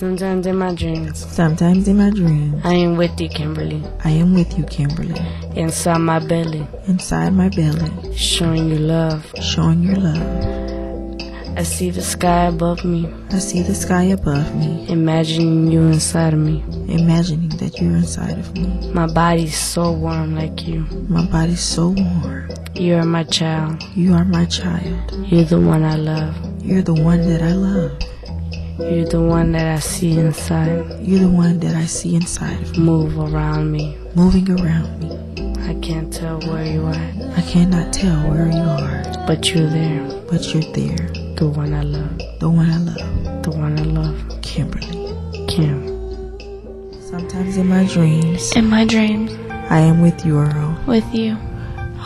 Sometimes in my dreams, Sometimes in my dreams, I am with you, Kimberly. I am with you, Kimberly. Inside my belly, Inside my belly, showing you love. showing your love. I see the sky above me, I see the sky above me, imagining you inside of me. imagining that you're inside of me. My body's so warm like you. My body's so warm. You are my child. You are my child. You're the one I love. You're the one that I love. You're the one that I see inside. You're the one that I see inside of me, Move around me. moving around me. I can't tell where you are, I cannot tell where you are, but you're there. but you're there. The one I love. The one I love, The one I love. Kimberly. Kim. Sometimes in my dreams, In my dreams, I am with you, Earl. with you,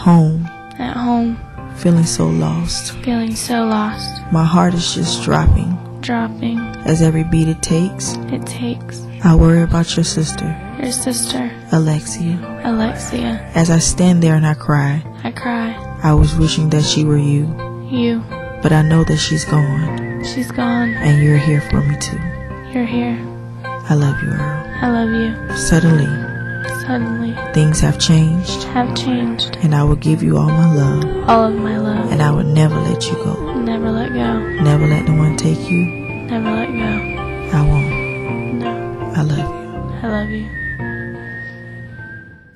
Home, at home, feeling so lost. feeling so lost, My heart is just dropping dropping. as every beat it takes. It takes I worry about your sister, your sister, Alexia. Alexia. As I stand there and I cry, I cry. I was wishing that she were you, You, but I know that she's gone, she's gone. and you're here for me too. You're here. I love you, Earl. I love you. Suddenly, Suddenly, things have changed, have changed. and I will give you all my love, All of my love. and I will never let you go. Never let go. Never let no one take you. Never let go. I won't. No, I love you. I love you.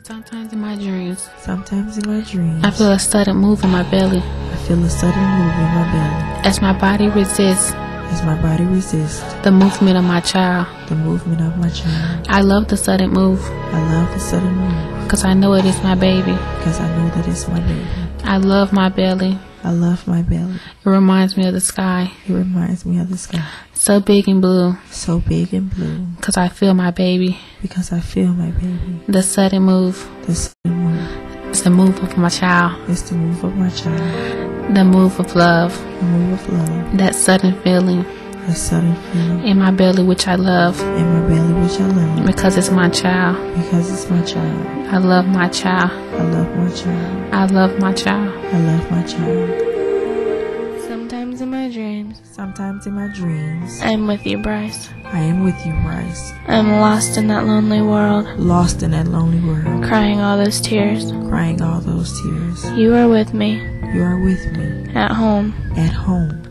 Sometimes in my dreams, Sometimes in my dreams, I feel a sudden move in my belly I feel a sudden move in my belly as my body resists as my body resists the movement of my child. the movement of my child. I love the sudden move I love the sudden move because I know it is my baby. because I know that it's my baby. I love my belly. I love my belly. It reminds me of the sky, It reminds me of the sky, so big and blue so big and blue because I feel my baby. because I feel my baby. The sudden move The sudden move is the move of my child, is the move of my child, the move of love, the move of love, that sudden feeling that sudden feeling in my belly which I love in my belly which I love because it's my child. because it's my child. I love my child. I love my child. I love my child. I love my child. Sometimes in my dreams, Sometimes in my dreams, I'm with you, Bryce. I am with you, Bryce, I'm lost in that lonely world, lost in that lonely world, crying all those tears. crying all those tears. You are with me, You are with me, at home, at home,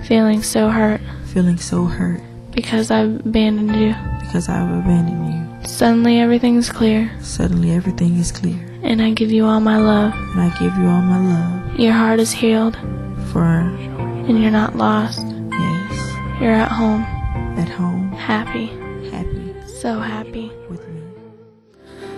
feeling so hurt feeling so hurt because I've abandoned you. because I've abandoned you. Suddenly everything's clear, Suddenly everything is clear, and I give you all my love. and I give you all my love. Your heart is healed, For, and you're not lost. yes, You're at home, at home, happy, happy so happy. with me.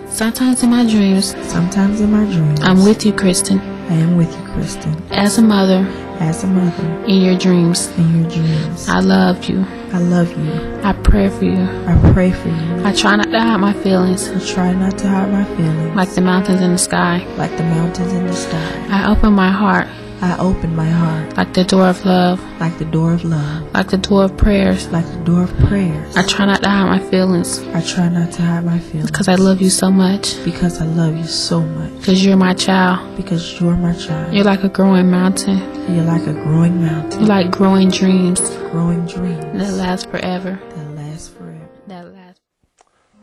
Sometimes in my dreams, Sometimes in my dreams, I'm with you, Kristen, I am with you, Kristen, as a mother as a mother in your dreams. in your dreams. I love you. I love you. I pray for you. I pray for you. I try not to hide my feelings I try not to hide my feelings like the mountains in the sky. like the mountains in the sky. I open my heart I open my heart like the door of love, like the door of love, like the door of prayers. like the door of prayers. I try not to hide my feelings I try not to hide my feelings because I love you so much. because I love you so much. Because you're my child. Because you're my child. You're like a growing mountain. You're like a growing mountain, You're like growing dreams growing dreams that last forever. that last forever. That last.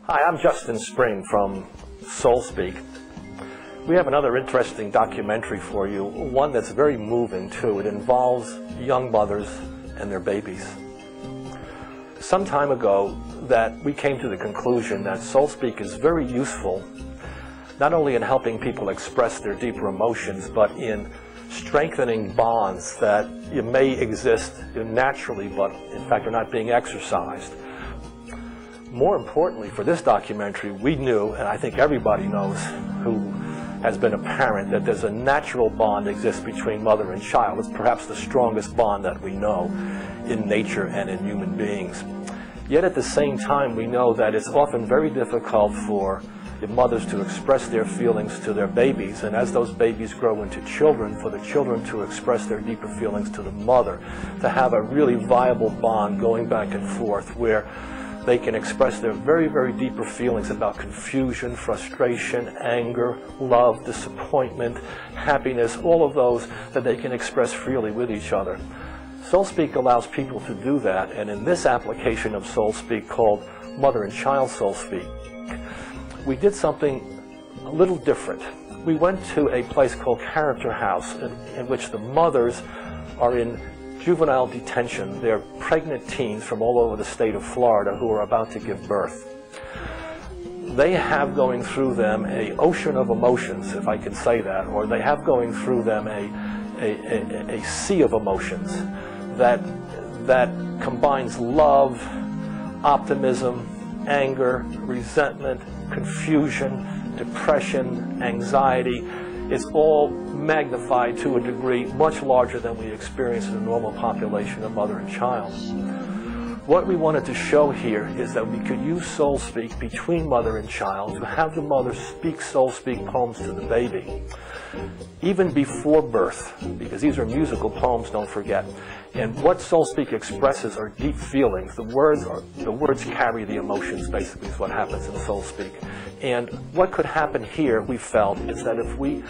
Hi, I'm Justin Spring from Soulspeak. We have another interesting documentary for you, one that's very moving too. It involves young mothers and their babies. Some time ago that we came to the conclusion that Soulspeak is very useful, not only in helping people express their deeper emotions, but in strengthening bonds that may exist naturally, but in fact are not being exercised. More importantly, for this documentary, we knew, and I think everybody knows who has been a parent, that there's a natural bond exists between mother and child. It's perhaps the strongest bond that we know in nature and in human beings. Yet at the same time, we know that it's often very difficult for the mothers to express their feelings to their babies, and as those babies grow into children, for the children to express their deeper feelings to the mother, to have a really viable bond going back and forth where they can express their very, very deeper feelings about confusion, frustration, anger, love, disappointment, happiness, all of those that they can express freely with each other. Soulspeak allows people to do that, and in this application of Soulspeak called Mother and Child Soulspeak, we did something a little different. We went to a place called Character House, in which the mothers are in juvenile detention. They're pregnant teens from all over the state of Florida who are about to give birth. They have going through them an ocean of emotions, if I can say that, or they have going through them a sea of emotions that combines love, optimism, anger, resentment, confusion, depression, anxiety. It's all magnified to a degree much larger than we experience in a normal population of mother and child. What we wanted to show here is that we could use Soulspeak between mother and child to have the mother speak Soulspeak poems to the baby, even before birth, because these are musical poems, don't forget. And what Soulspeak expresses are deep feelings. The words carry the emotions, basically, is what happens in Soulspeak. And what could happen here, we felt, is that if we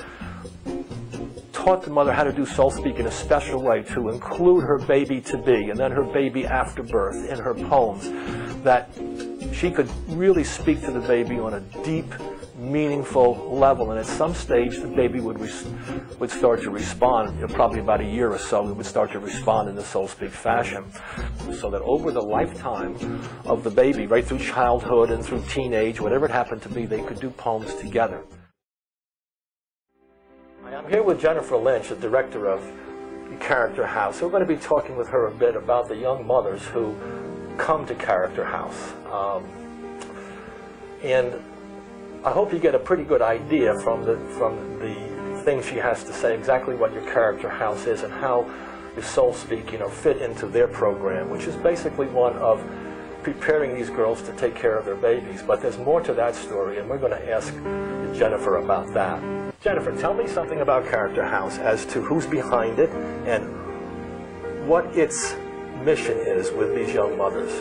taught the mother how to do Soulspeak in a special way to include her baby-to-be and then her baby after birth in her poems, that she could really speak to the baby on a deep, meaningful level, and at some stage the baby would start to respond. Probably about a year or so, it would start to respond in the Soulspeak fashion, so that over the lifetime of the baby, right through childhood and through teenage, whatever it happened to be, they could do poems together. I'm here with Jennifer Lynch, the director of Character House. We're going to be talking with her a bit about the young mothers who come to Character House. And I hope you get a pretty good idea from the things she has to say, exactly what your Character House is and how your Soulspeak, fit into their program, which is basically one of preparing these girls to take care of their babies. But there's more to that story, and we're going to ask Jennifer about that. Jennifer, tell me something about Character House as to who's behind it and what its mission is with these young mothers.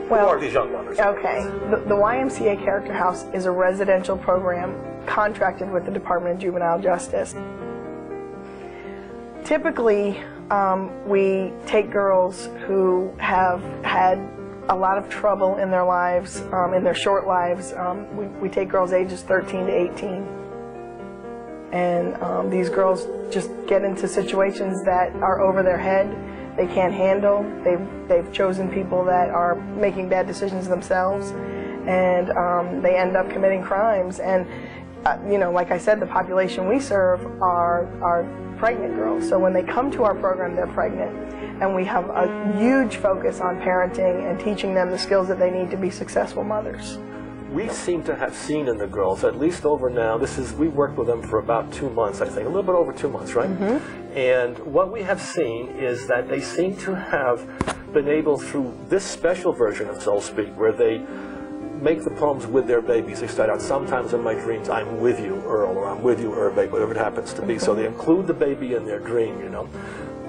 Well, Who are these young mothers? Okay. The YMCA Character House is a residential program contracted with the Department of Juvenile Justice. Typically, we take girls who have had a lot of trouble in their lives, in their short lives. We take girls ages 13 to 18. And these girls just get into situations that are over their head. They can't handle. They've chosen people that are making bad decisions themselves, and they end up committing crimes. And like I said, the population we serve are pregnant girls. So when they come to our program, they're pregnant, and we have a huge focus on parenting and teaching them the skills that they need to be successful mothers. We seem to have seen in the girls, at least over now, we worked with them for about 2 months, I think, a little bit over 2 months, right? Mm-hmm. And what we have seen is that they seem to have been able, through this special version of Soulspeak, where they make the poems with their babies. They start out, sometimes in my dreams, I'm with you, Earl, or I'm with you, Irving, whatever it happens to be. So they include the baby in their dream,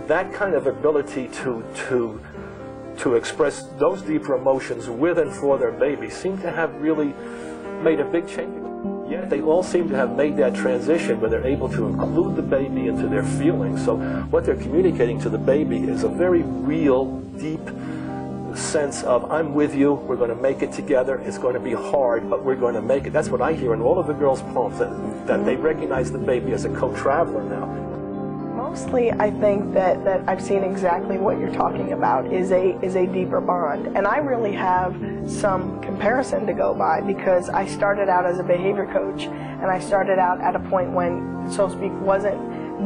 That kind of ability to express those deeper emotions with and for their baby seem to have really made a big change. Yet they all seem to have made that transition where they're able to include the baby into their feelings. So what they're communicating to the baby is a very real, deep sense of, I'm with you, we're going to make it together, it's going to be hard, but we're going to make it. That's what I hear in all of the girls' poems, that they recognize the baby as a co-traveler now. Mostly, I think that I've seen exactly what you're talking about is a deeper bond, and I really have some comparison to go by, because I started out as a behavior coach, and I started out at a point when Soulspeak wasn't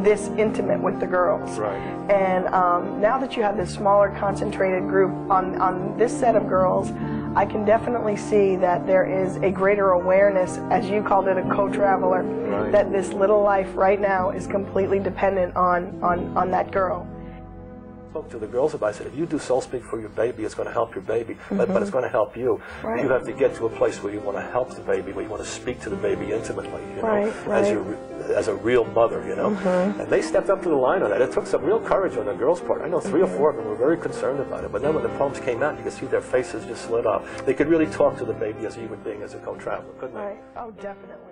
this intimate with the girls. Right. And now that you have this smaller, concentrated group on this set of girls, I can definitely see that there is a greater awareness, as you called it, a co-traveler, right, that this little life right now is completely dependent on that girl. I spoke to the girls about it. I said, if you do Soulspeak for your baby, it's going to help your baby, but it's going to help you. Right. You have to get to a place where you want to help the baby, where you want to speak to the baby intimately, right. as a real mother, And they stepped up to the line on that. It took some real courage on the girls' part. I know 3 or 4 of them were very concerned about it, but then when the poems came out, you could see their faces just lit up. They could really talk to the baby as a human being, as a co-traveler, couldn't they? Right. Oh, definitely.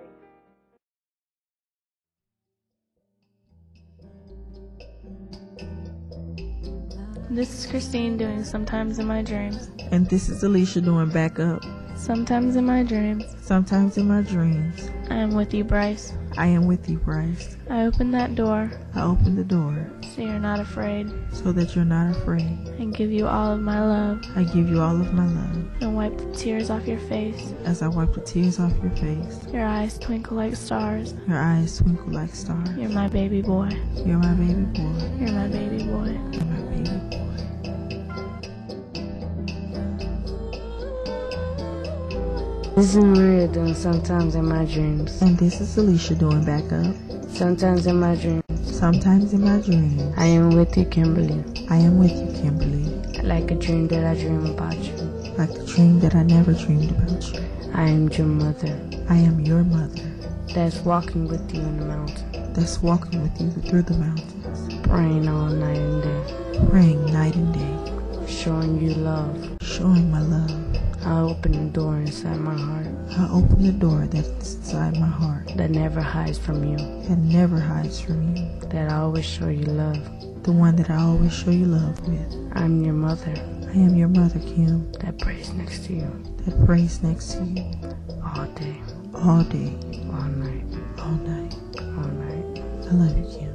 This is Christine doing Sometimes in My Dreams. And this is Alicia doing Backup. Sometimes in my dreams, Sometimes in my dreams, I am with you, Bryce. I am with you, Bryce. I open that door I open the door so you're not afraid, so that you're not afraid. and give you all of my love, I give you all of my love and wipe the tears off your face. as I wipe the tears off your face. Your eyes twinkle like stars. Your eyes twinkle like stars. You're my baby boy. You're my baby boy. You're my baby boy. You're my baby boy. This is Maria doing Sometimes in My Dreams. And this is Alicia doing Backup. Sometimes in my dreams, Sometimes in my dreams, I am with you, Kimberly. I am with you, Kimberly. Like a dream that I dream about you. Like the dream that I never dreamed about you. I am your mother. I am your mother That's walking with you in the mountain. that's walking with you through the mountains, Praying all night and day. praying night and day, Showing you love. showing my love. I open the door inside my heart I open the door that's inside my heart that never hides from you. that never hides from you. That I always show you love. The one that I always show you love with. I'm your mother I am your mother, Kim, that prays next to you that prays next to you all day, all day, all night, all night. all night. I love you, Kim.